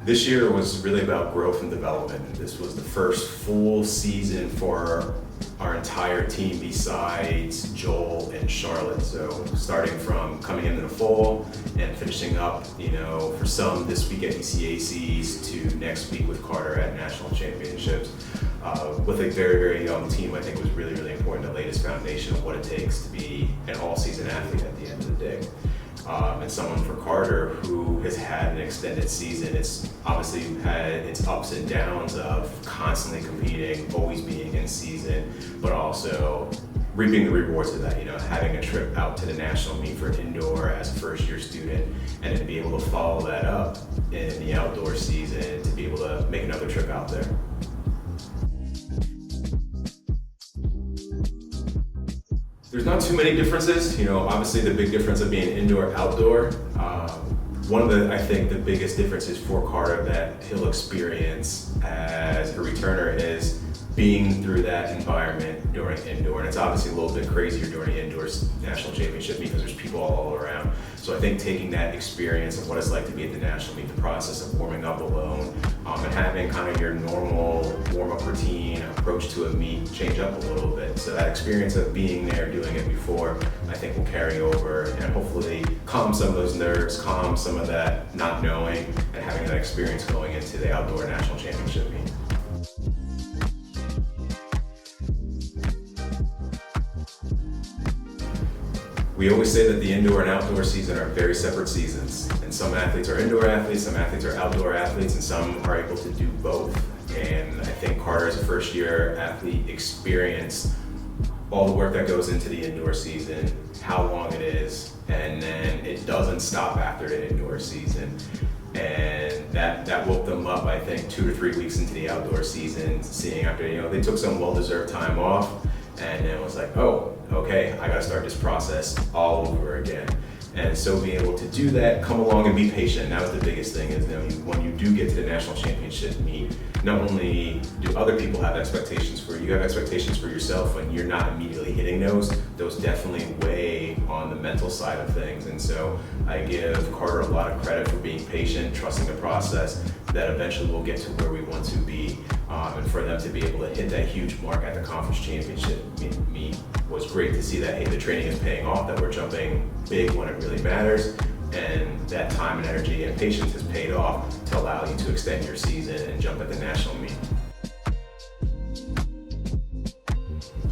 This year was really about growth and development. This was the first full season for our entire team besides Joel and Charlotte. So starting from coming into the fall and finishing up, for some this week at ECACs to next week with Carter at national championships. With a very, very young team, I think it was really, really important to lay this foundation of what it takes to be an all-season athlete at the end of the day. And someone for Carter who has had an extended season, it's obviously had its ups and downs of constantly competing, always being in season, but also reaping the rewards of that, having a trip out to the national meet for indoor as a first-year student, and then to be able to follow that up in the outdoor season, to be able to make another trip out there. There's not too many differences. Obviously the big difference of being indoor, outdoor. One of I think the biggest differences for Carter that he'll experience as a returner is being through that environment during indoor. And it's obviously a little bit crazier during the indoor national championship because there's people all around. So I think taking that experience of what it's like to be at the national meet, the process of warming up alone, and having kind of your normal warm-up routine approach to a meet change up a little bit. So that experience of being there, doing it before, I think will carry over and hopefully calm some of those nerves, calm some of that not knowing, and having that experience going into the outdoor national championship meet. We always say that the indoor and outdoor season are very separate seasons. And some athletes are indoor athletes, some athletes are outdoor athletes, and some are able to do both. And I think Carter, as a first-year athlete, experienced all the work that goes into the indoor season, how long it is, and then it doesn't stop after the indoor season. And that woke them up, I think, 2 to 3 weeks into the outdoor season, seeing after, they took some well-deserved time off, and then it was like, oh, okay, I gotta start this process all over again. And so being able to do that, come along and be patient. That was the biggest thing, is when you do get to the national championship meet, not only do other people have expectations for you, you have expectations for yourself when you're not immediately hitting those definitely weigh on the mental side of things. And so I give Carter a lot of credit for being patient, trusting the process, that eventually we'll get to where we want to be. And for them to be able to hit that huge mark at the conference championship meet was great to see that, hey, the training is paying off, that we're jumping big when it really matters, and that time and energy and patience has paid off to allow you to extend your season and jump at the national meet.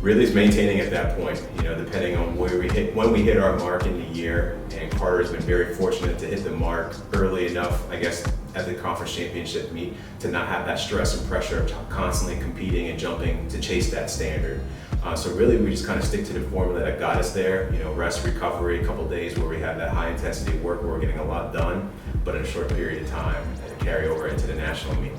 Really is maintaining at that point, depending on when we hit our mark in the year, and Carter's been very fortunate to hit the mark early enough, I guess, at the conference championship meet to not have that stress and pressure of constantly competing and jumping to chase that standard. So really we just kind of stick to the formula that got us there, rest, recovery, a couple days where we have that high intensity work where we're getting a lot done, but in a short period of time, and carry over into the national meet.